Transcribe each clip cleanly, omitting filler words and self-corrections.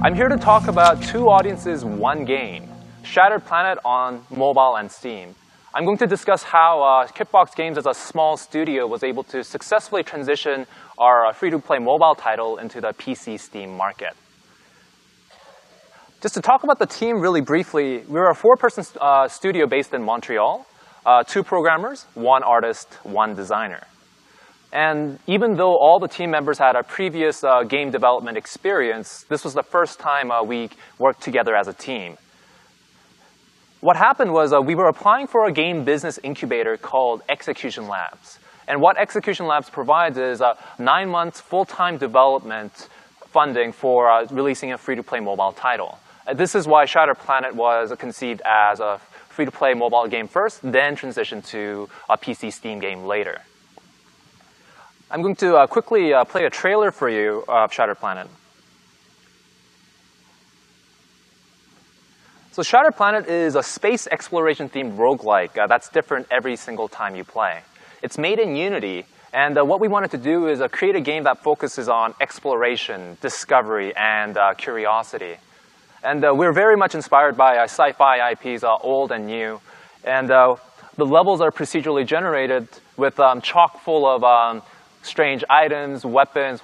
I'm here to talk about two audiences, one game, Shattered Planet on mobile and Steam. I'm going to discuss how Kitfox Games as a small studio was able to successfully transition our free-to-play mobile title into the PC Steam market. Just to talk about the team really briefly, we're a four-person studio based in Montreal, two programmers, one artist, one designer. And even though all the team members had a previous game development experience, this was the first time we worked together as a team. What happened was we were applying for a game business incubator called Execution Labs. And what Execution Labs provides is 9 months full-time development funding for releasing a free-to-play mobile title. This is why Shattered Planet was conceived as a free-to-play mobile game first, then transitioned to a PC Steam game later. I'm going to quickly play a trailer for you of Shattered Planet. So Shattered Planet is a space exploration-themed roguelike that's different every single time you play. It's made in Unity, and what we wanted to do is create a game that focuses on exploration, discovery, and curiosity. And we're very much inspired by sci-fi IPs, old and new. And the levels are procedurally generated with chock full of strange items, weapons,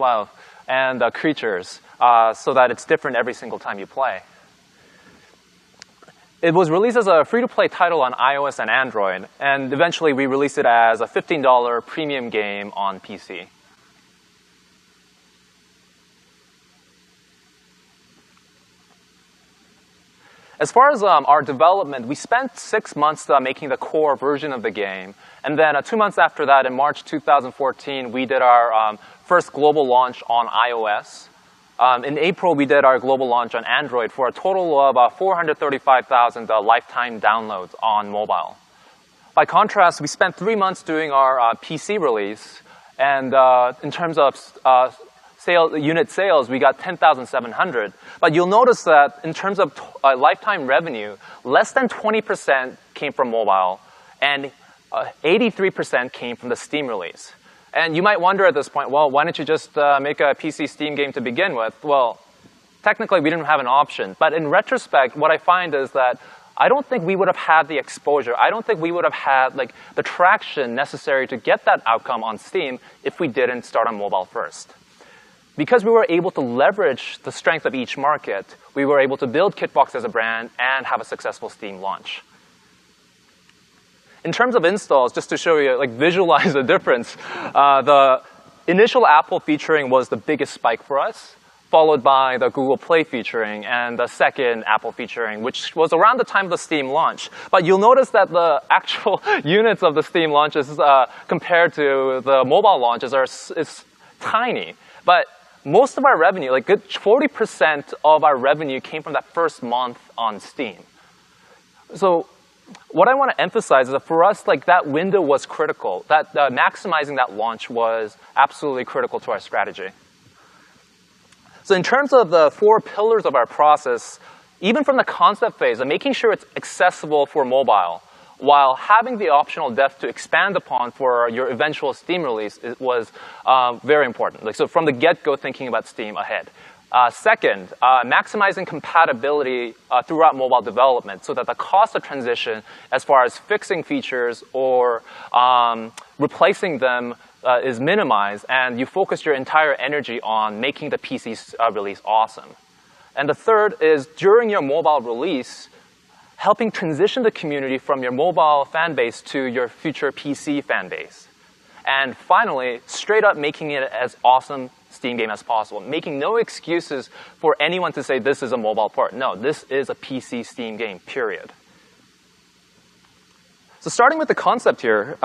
and creatures, so that it's different every single time you play. It was released as a free-to-play title on iOS and Android, and eventually we released it as a $15 premium game on PC. As far as our development, we spent 6 months making the core version of the game. And then 2 months after that, in March 2014, we did our first global launch on iOS. In April, we did our global launch on Android for a total of 435,000 lifetime downloads on mobile. By contrast, we spent 3 months doing our PC release. And in terms of unit sales, we got 10,700. But you'll notice that in terms of lifetime revenue, less than 20% came from mobile, and 83% came from the Steam release. And you might wonder at this point, well, why don't you just make a PC Steam game to begin with? Well, technically, we didn't have an option. But in retrospect, what I find is that I don't think we would have had the exposure. I don't think we would have had the traction necessary to get that outcome on Steam if we didn't start on mobile first. Because we were able to leverage the strength of each market, we were able to build Kitfox as a brand and have a successful Steam launch. In terms of installs, just to show you, visualize the difference, the initial Apple featuring was the biggest spike for us, followed by the Google Play featuring, and the second Apple featuring, which was around the time of the Steam launch. But you'll notice that the actual units of the Steam launches compared to the mobile launches is tiny. But most of our revenue, good 40% of our revenue came from that first month on Steam. So what I want to emphasize is that for us, that window was critical. That maximizing that launch was absolutely critical to our strategy. So in terms of the 4 pillars of our process, even from the concept phase, making sure it's accessible for mobile, while having the optional depth to expand upon for your eventual Steam release was very important. So from the get-go, thinking about Steam ahead. Second, maximizing compatibility throughout mobile development so that the cost of transition as far as fixing features or replacing them is minimized, and you focus your entire energy on making the PC release awesome. And the third is, during your mobile release, helping transition the community from your mobile fan base to your future PC fan base. And finally, straight up making it as awesome Steam game as possible, making no excuses for anyone to say this is a mobile port. No, this is a PC Steam game, period. So starting with the concept here,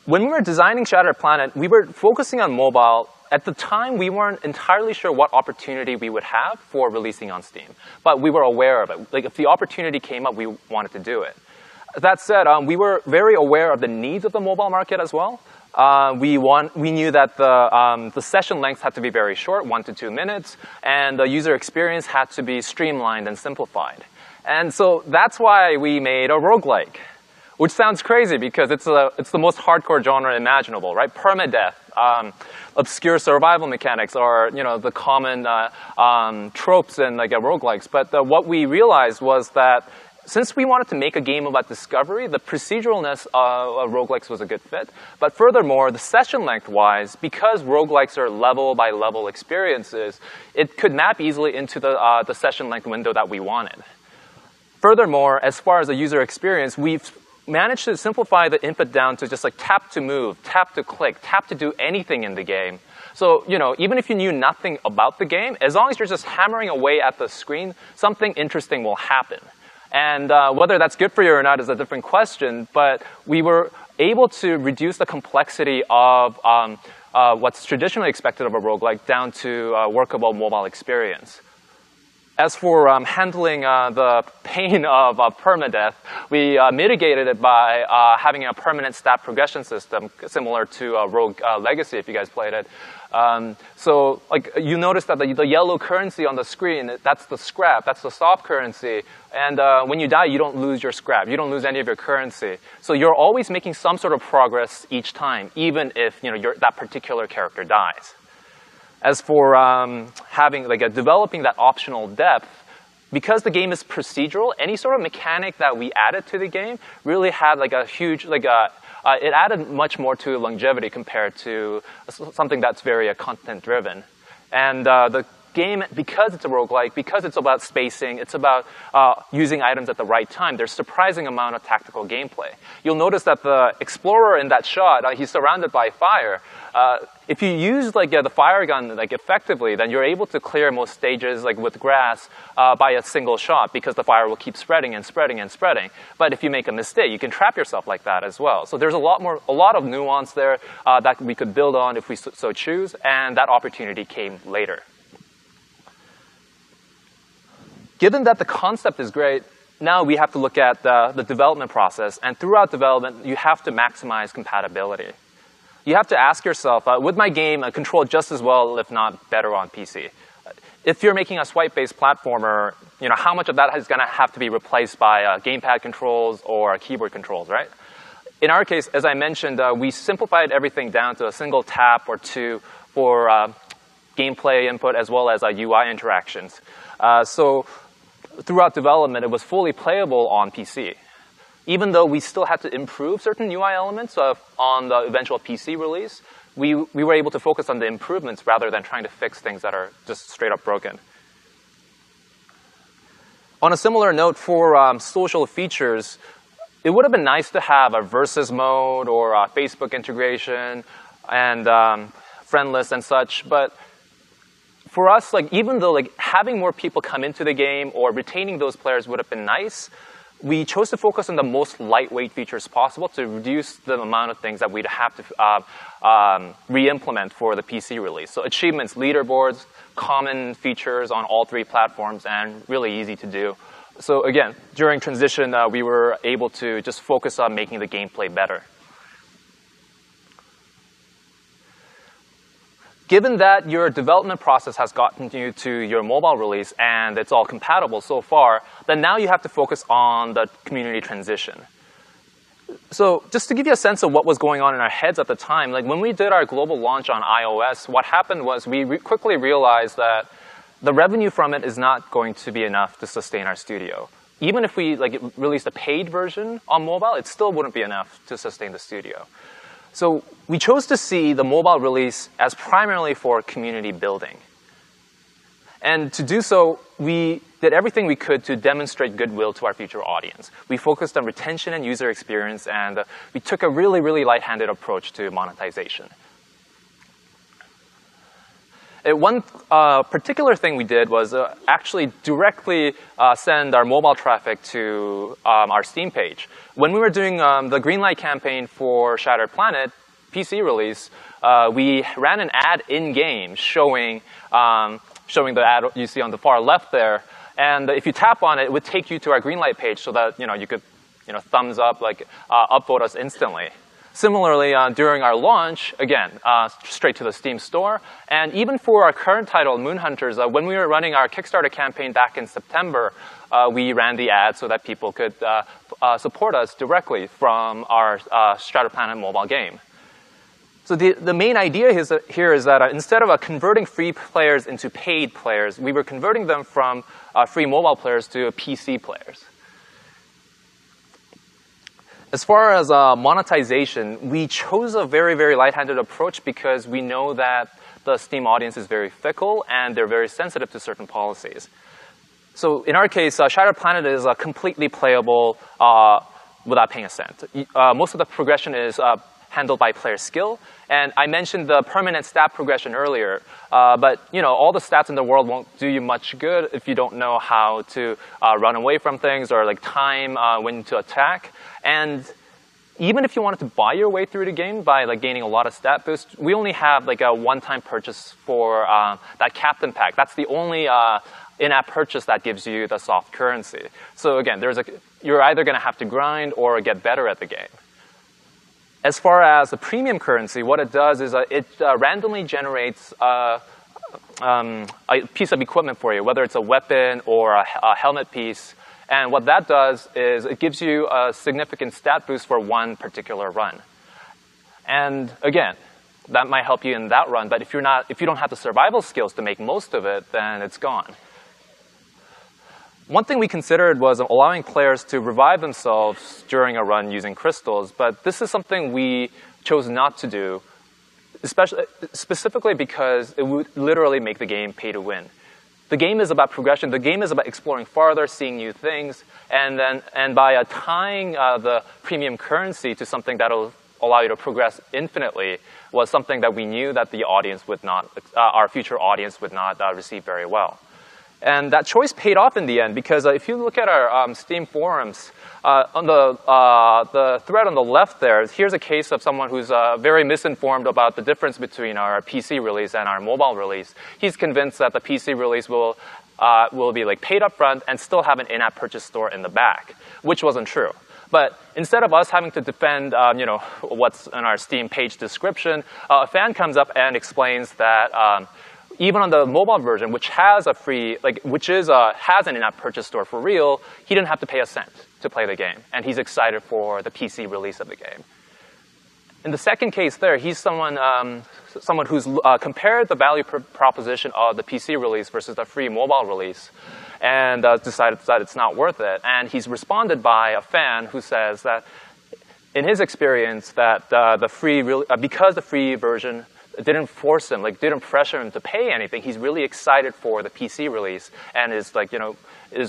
when we were designing Shattered Planet, we were focusing on mobile. At the time, we weren't entirely sure what opportunity we would have for releasing on Steam. But we were aware of it. If the opportunity came up, we wanted to do it. That said, we were very aware of the needs of the mobile market as well. We knew that the session length had to be very short, 1 to 2 minutes, and the user experience had to be streamlined and simplified. And so that's why we made a roguelike. which sounds crazy because it's the most hardcore genre imaginable, right? Permadeath, obscure survival mechanics are, the common tropes in like roguelikes. But what we realized was that since we wanted to make a game about discovery, the proceduralness of roguelikes was a good fit. But furthermore, the session length-wise, because roguelikes are level-by-level experiences, it could map easily into the session length window that we wanted. Furthermore, as far as the user experience, we've managed to simplify the input down to just like tap to move, tap to click, tap to do anything in the game. So, even if you knew nothing about the game, as long as you're just hammering away at the screen, something interesting will happen. And whether that's good for you or not is a different question, but we were able to reduce the complexity of what's traditionally expected of a roguelike down to a workable mobile experience. As for handling the pain of permadeath, we mitigated it by having a permanent stat progression system similar to Rogue Legacy, if you guys played it. So like, you notice that the yellow currency on the screen, that's the scrap, that's the soft currency. And when you die, you don't lose your scrap. You don't lose any of your currency. So you're always making some sort of progress each time, even if that particular character dies. As for developing that optional depth, because the game is procedural, any sort of mechanic that we added to the game really had like a huge, it added much more to longevity compared to something that's very content-driven. And the game, because it's a roguelike, because it's about spacing, it's about using items at the right time, there's a surprising amount of tactical gameplay. You'll notice that the explorer in that shot, he's surrounded by fire. If you use the fire gun effectively, then you're able to clear most stages with grass by a single shot because the fire will keep spreading and spreading and spreading. But if you make a mistake, you can trap yourself like that as well. So there's a lot of nuance there that we could build on if we so choose, and that opportunity came later. Given that the concept is great, now we have to look at the development process. And throughout development, you have to maximize compatibility. You have to ask yourself, would my game control just as well, if not better, on PC? If you're making a swipe-based platformer, how much of that is going to have to be replaced by gamepad controls or keyboard controls, right? In our case, as I mentioned, we simplified everything down to a single tap or two for gameplay input as well as UI interactions. So throughout development, it was fully playable on PC. Even though we still had to improve certain UI elements on the eventual PC release, we were able to focus on the improvements rather than trying to fix things that are just straight up broken. On a similar note, for social features, it would have been nice to have a versus mode or a Facebook integration and friend lists and such, but for us, even though having more people come into the game or retaining those players would have been nice, we chose to focus on the most lightweight features possible to reduce the amount of things that we'd have to re-implement for the PC release. So achievements, leaderboards, common features on all three platforms, and really easy to do. So again, during transition, we were able to just focus on making the gameplay better. Given that your development process has gotten you to your mobile release and it's all compatible so far, then now you have to focus on the community transition. So just to give you a sense of what was going on in our heads at the time, when we did our global launch on iOS, what happened was we quickly realized that the revenue from it is not going to be enough to sustain our studio. Even if we released a paid version on mobile, it still wouldn't be enough to sustain the studio. So we chose to see the mobile release as primarily for community building. And to do so, we did everything we could to demonstrate goodwill to our future audience. We focused on retention and user experience, and we took a really, really light-handed approach to monetization. One particular thing we did was actually directly send our mobile traffic to our Steam page. When we were doing the Greenlight campaign for Shattered Planet PC release, we ran an ad in-game showing the ad you see on the far left there. And if you tap on it, it would take you to our Greenlight page so that you could thumbs up, upvote us instantly. Similarly, during our launch, again, straight to the Steam store. And even for our current title, Moon Hunters, when we were running our Kickstarter campaign back in September, we ran the ad so that people could support us directly from our Stratoplanet mobile game. So the main idea here is that instead of converting free players into paid players, we were converting them from free mobile players to PC players. As far as monetization, we chose a very, very light-handed approach because we know that the Steam audience is very fickle and they're very sensitive to certain policies. So in our case, Shattered Planet is completely playable without paying a cent. Most of the progression is handled by player skill. And I mentioned the permanent stat progression earlier. But all the stats in the world won't do you much good if you don't know how to run away from things or time when to attack. And even if you wanted to buy your way through the game by gaining a lot of stat boosts, we only have a one-time purchase for that Captain Pack. That's the only in-app purchase that gives you the soft currency. So again, you're either going to have to grind or get better at the game. As far as the premium currency, what it does is it randomly generates a piece of equipment for you, whether it's a weapon or a helmet piece. And what that does is it gives you a significant stat boost for one particular run. And again, that might help you in that run. But if you don't have the survival skills to make most of it, then it's gone. One thing we considered was allowing players to revive themselves during a run using crystals, but this is something we chose not to do, specifically because it would literally make the game pay to win. The game is about progression. The game is about exploring farther, seeing new things, and by tying the premium currency to something that will allow you to progress infinitely was something that we knew that the audience would not, our future audience would not receive very well. And that choice paid off in the end, because if you look at our Steam forums, on the thread on the left there, here's a case of someone who's very misinformed about the difference between our PC release and our mobile release. He's convinced that the PC release will be paid up front and still have an in-app purchase store in the back, which wasn't true. But instead of us having to defend, what's in our Steam page description, a fan comes up and explains that even on the mobile version, which has has an in-app purchase store for real, he didn't have to pay a cent to play the game, and he's excited for the PC release of the game. In the second case there, he's someone who's compared the value proposition of the PC release versus the free mobile release, and decided that it's not worth it. And he's responded by a fan who says that, in his experience, that because the free version didn't force him, didn't pressure him to pay anything, he's really excited for the PC release and is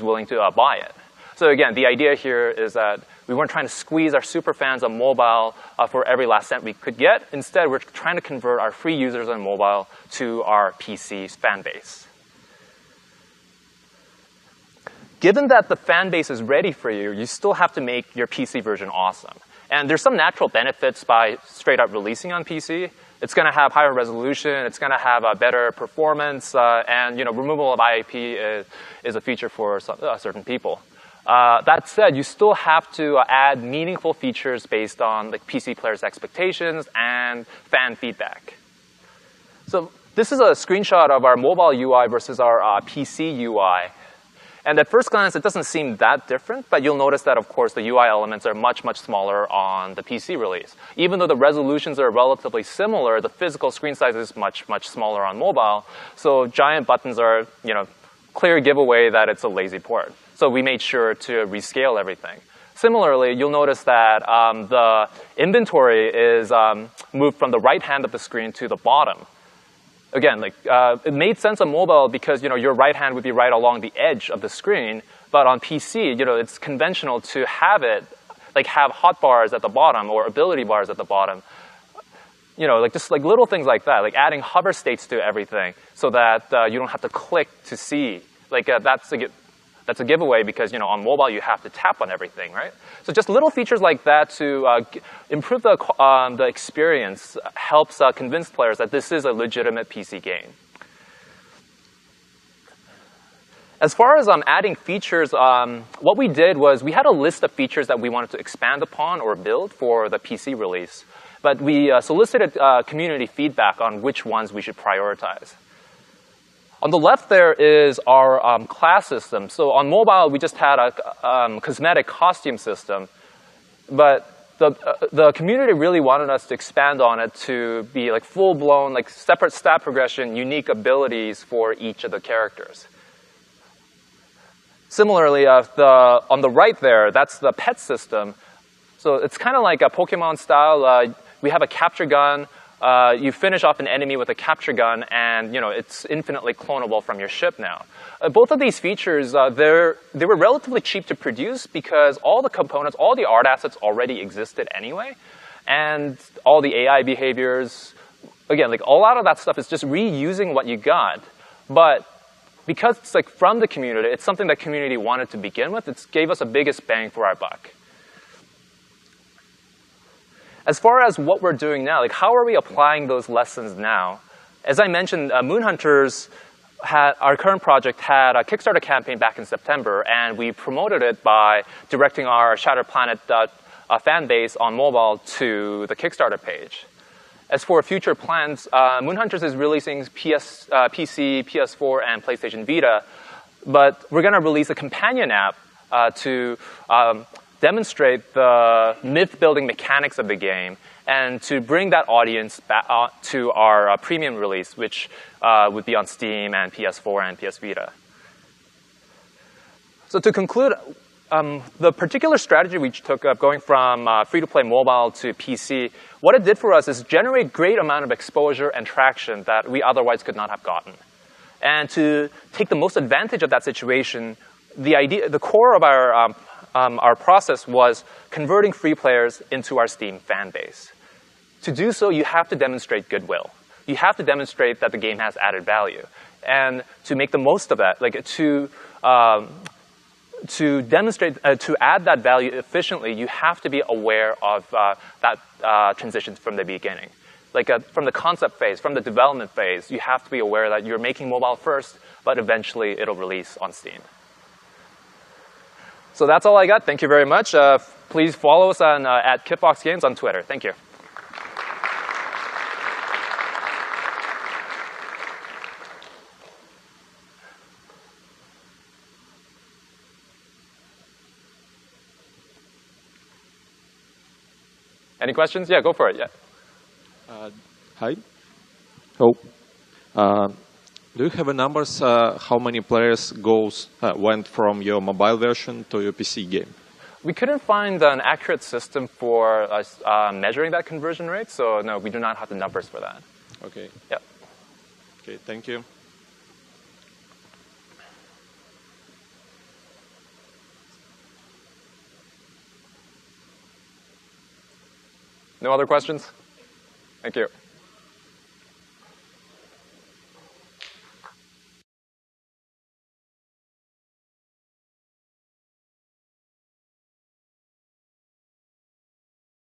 willing to buy it. So again, the idea here is that we weren't trying to squeeze our super fans on mobile for every last cent we could get. Instead, we're trying to convert our free users on mobile to our PC fan base. Given that the fan base is ready for you, you still have to make your PC version awesome. And there's some natural benefits by straight up releasing on PC. It's going to have higher resolution. It's going to have a better performance. And removal of IAP is a feature for certain people. That said, you still have to add meaningful features based on PC players' expectations and fan feedback. So this is a screenshot of our mobile UI versus our PC UI. And at first glance, it doesn't seem that different, but you'll notice that, of course, the UI elements are much, much smaller on the PC release. Even though the resolutions are relatively similar, the physical screen size is much, much smaller on mobile. So giant buttons are, clear giveaway that it's a lazy port. So we made sure to rescale everything. Similarly, you'll notice that the inventory is moved from the right hand of the screen to the bottom. Again, it made sense on mobile because your right hand would be right along the edge of the screen, but on PC, it's conventional to have it have hotbars at the bottom or ability bars at the bottom. Just little things like that, adding hover states to everything so that you don't have to click to see. That's a giveaway because on mobile you have to tap on everything, right? So just little features like that to improve the experience helps convince players that this is a legitimate PC game. As far as adding features, what we did was we had a list of features that we wanted to expand upon or build for the PC release. But we solicited community feedback on which ones we should prioritize. On the left there is our class system. So on mobile, we just had a cosmetic costume system. But the community really wanted us to expand on it to be like full-blown, like separate stat progression, unique abilities for each of the characters. Similarly, on the right there, that's the pet system. So it's kind of like a Pokemon style. We have a capture gun. You finish off an enemy with a capture gun, and it's infinitely clonable from your ship now. Both of these features, they were relatively cheap to produce because all the components, all the art assets already existed anyway. And all the AI behaviors, again, like a lot of that stuff is just reusing what you got. But because it's like from the community, it's something that community wanted to begin with, it gave us the biggest bang for our buck. As far as what we're doing now, like how are we applying those lessons now? As I mentioned, Moon Hunters, our current project had a Kickstarter campaign back in September, and we promoted it by directing our Shattered Planet fan base on mobile to the Kickstarter page. As for future plans, Moon Hunters is releasing PC, PS4, and PlayStation Vita, but we're going to release a companion app to demonstrate the myth-building mechanics of the game and to bring that audience back to our premium release, which would be on Steam and PS4 and PS Vita. So to conclude, the particular strategy we took of going from free-to-play mobile to PC, what it did for us is generate great amount of exposure and traction that we otherwise could not have gotten. And to take the most advantage of that situation, the core of our process was converting free players into our Steam fan base. To do so, you have to demonstrate goodwill. You have to demonstrate that the game has added value. And to make the most of that, like to demonstrate, to add that value efficiently, you have to be aware of that transition from the beginning. Like from the concept phase, from the development phase, you have to be aware that you're making mobile first, but eventually it'll release on Steam. So that's all I got. Thank you very much. Please follow us at Kitfox Games on Twitter. Thank you. Any questions? Yeah, go for it. Yeah. Hi. Oh. Do you have numbers how many players went from your mobile version to your PC game? We couldn't find an accurate system for measuring that conversion rate, so no, we do not have the numbers for that. Okay. Yep. Okay, thank you. No other questions? Thank you.